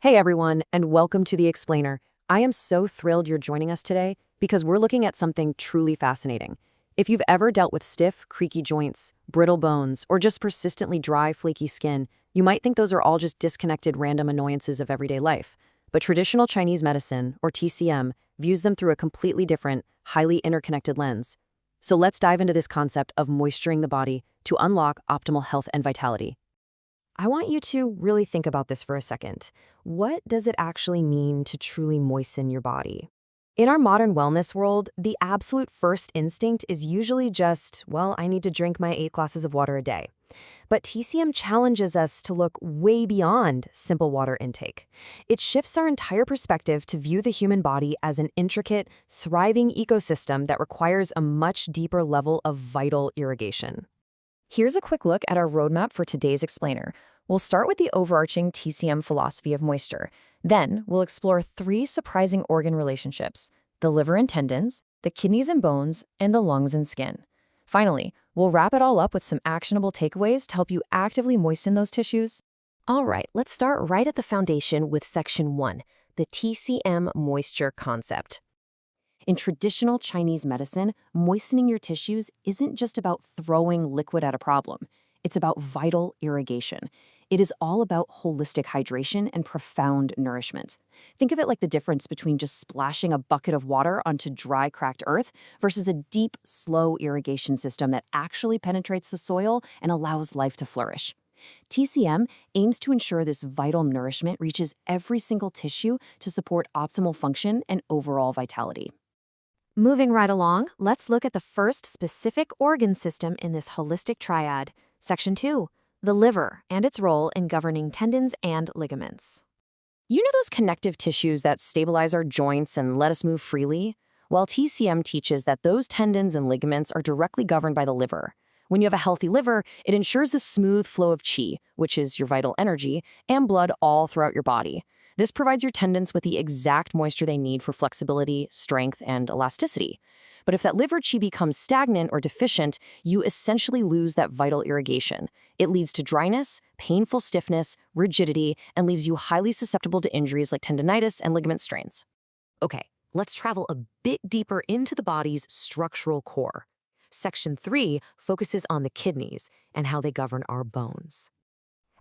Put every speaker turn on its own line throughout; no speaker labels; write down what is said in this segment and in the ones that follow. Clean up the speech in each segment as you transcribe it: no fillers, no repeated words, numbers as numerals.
Hey everyone, and welcome to The Explainer. I am so thrilled you're joining us today because we're looking at something truly fascinating. If you've ever dealt with stiff, creaky joints, brittle bones, or just persistently dry, flaky skin, you might think those are all just disconnected random annoyances of everyday life. But traditional Chinese medicine, or TCM, views them through a completely different, highly interconnected lens. So let's dive into this concept of moisturing the body to unlock optimal health and vitality. I want you to really think about this for a second. What does it actually mean to truly moisten your body? In our modern wellness world, the absolute first instinct is usually just, well, I need to drink my 8 glasses of water a day. But TCM challenges us to look way beyond simple water intake. It shifts our entire perspective to view the human body as an intricate, thriving ecosystem that requires a much deeper level of vital irrigation. Here's a quick look at our roadmap for today's explainer. We'll start with the overarching TCM philosophy of moisture. Then, we'll explore 3 surprising organ relationships: the liver and tendons, the kidneys and bones, and the lungs and skin. Finally, we'll wrap it all up with some actionable takeaways to help you actively moisten those tissues. All right, let's start right at the foundation with Section 1, the TCM moisture concept. In traditional Chinese medicine, moistening your tissues isn't just about throwing liquid at a problem. It's about vital irrigation. It is all about holistic hydration and profound nourishment. Think of it like the difference between just splashing a bucket of water onto dry, cracked earth versus a deep, slow irrigation system that actually penetrates the soil and allows life to flourish. TCM aims to ensure this vital nourishment reaches every single tissue to support optimal function and overall vitality. Moving right along, let's look at the first specific organ system in this holistic triad, Section 2, the liver and its role in governing tendons and ligaments. You know those connective tissues that stabilize our joints and let us move freely? Well, TCM teaches that those tendons and ligaments are directly governed by the liver. When you have a healthy liver, it ensures the smooth flow of qi, which is your vital energy, and blood all throughout your body. This provides your tendons with the exact moisture they need for flexibility, strength, and elasticity. But if that liver qi becomes stagnant or deficient, you essentially lose that vital irrigation. It leads to dryness, painful stiffness, rigidity, and leaves you highly susceptible to injuries like tendinitis and ligament strains. Okay, let's travel a bit deeper into the body's structural core. Section 3 focuses on the kidneys and how they govern our bones.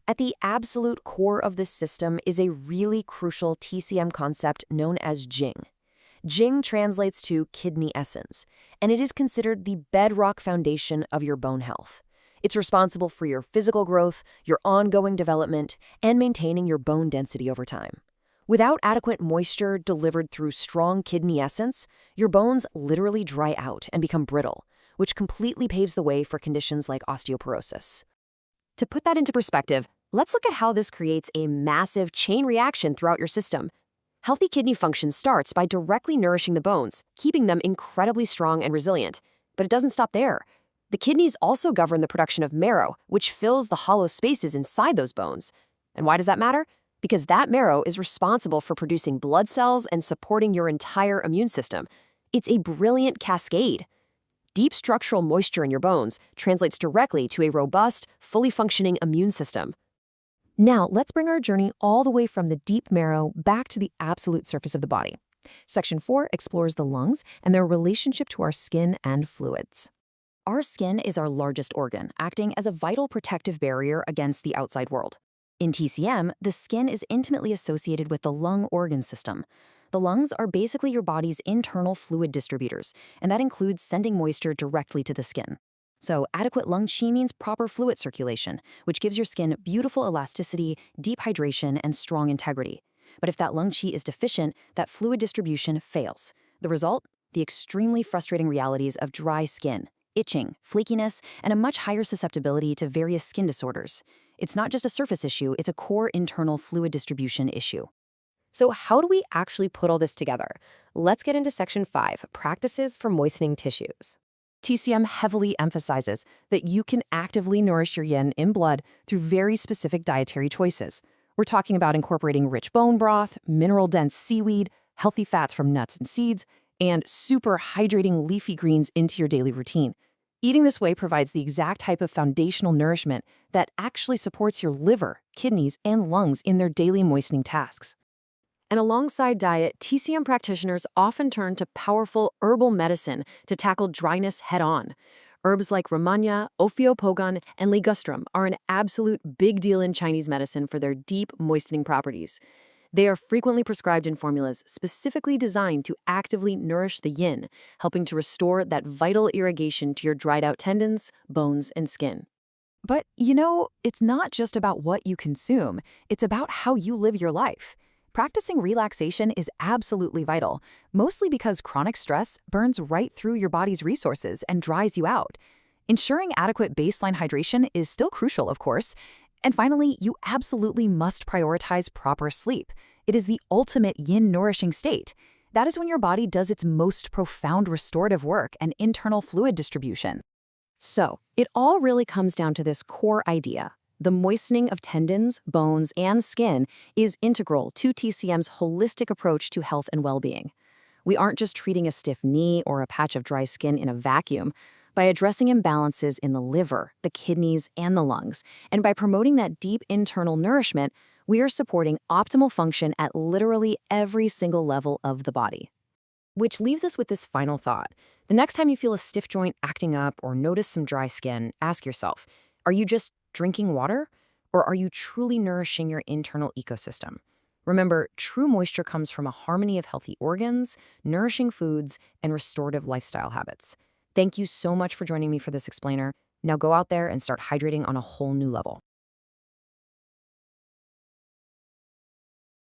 At the absolute core of this system is a really crucial TCM concept known as Jing. Jing translates to kidney essence, and it is considered the bedrock foundation of your bone health. It's responsible for your physical growth, your ongoing development, and maintaining your bone density over time. Without adequate moisture delivered through strong kidney essence, your bones literally dry out and become brittle, which completely paves the way for conditions like osteoporosis. To put that into perspective, let's look at how this creates a massive chain reaction throughout your system. Healthy kidney function starts by directly nourishing the bones, keeping them incredibly strong and resilient. But it doesn't stop there. The kidneys also govern the production of marrow, which fills the hollow spaces inside those bones. And why does that matter? Because that marrow is responsible for producing blood cells and supporting your entire immune system. It's a brilliant cascade. Deep structural moisture in your bones translates directly to a robust, fully functioning immune system. Now, let's bring our journey all the way from the deep marrow back to the absolute surface of the body. Section 4 explores the lungs and their relationship to our skin and fluids. Our skin is our largest organ, acting as a vital protective barrier against the outside world. In TCM, the skin is intimately associated with the lung organ system. The lungs are basically your body's internal fluid distributors, and that includes sending moisture directly to the skin. So adequate lung qi means proper fluid circulation, which gives your skin beautiful elasticity, deep hydration, and strong integrity. But if that lung qi is deficient, that fluid distribution fails. The result? The extremely frustrating realities of dry skin, itching, flakiness, and a much higher susceptibility to various skin disorders. It's not just a surface issue, it's a core internal fluid distribution issue. So how do we actually put all this together? Let's get into Section 5, practices for moistening tissues. TCM heavily emphasizes that you can actively nourish your yin in blood through very specific dietary choices. We're talking about incorporating rich bone broth, mineral-dense seaweed, healthy fats from nuts and seeds, and super hydrating leafy greens into your daily routine.
Eating this way provides the exact type of foundational nourishment that actually supports your liver, kidneys, and lungs in their daily moistening tasks.
And alongside diet, TCM practitioners often turn to powerful herbal medicine to tackle dryness head-on. Herbs like Ramanya, Ophiopogon, and ligustrum are an absolute big deal in Chinese medicine for their deep moistening properties. They are frequently prescribed in formulas specifically designed to actively nourish the yin, helping to restore that vital irrigation to your dried-out tendons, bones, and skin.
But, it's not just about what you consume, it's about how you live your life. Practicing relaxation is absolutely vital, mostly because chronic stress burns right through your body's resources and dries you out. Ensuring adequate baseline hydration is still crucial, of course. And finally, you absolutely must prioritize proper sleep. It is the ultimate yin nourishing state. That is when your body does its most profound restorative work and internal fluid distribution.
So, it all really comes down to this core idea. The moistening of tendons, bones, and skin is integral to TCM's holistic approach to health and well-being. We aren't just treating a stiff knee or a patch of dry skin in a vacuum. By addressing imbalances in the liver, the kidneys, and the lungs, and by promoting that deep internal nourishment, we are supporting optimal function at literally every single level of the body. Which leaves us with this final thought. The next time you feel a stiff joint acting up or notice some dry skin, ask yourself, are you just drinking water, or are you truly nourishing your internal ecosystem? Remember, true moisture comes from a harmony of healthy organs, nourishing foods, and restorative lifestyle habits. Thank you so much for joining me for this explainer. Now go out there and start hydrating on a whole new level.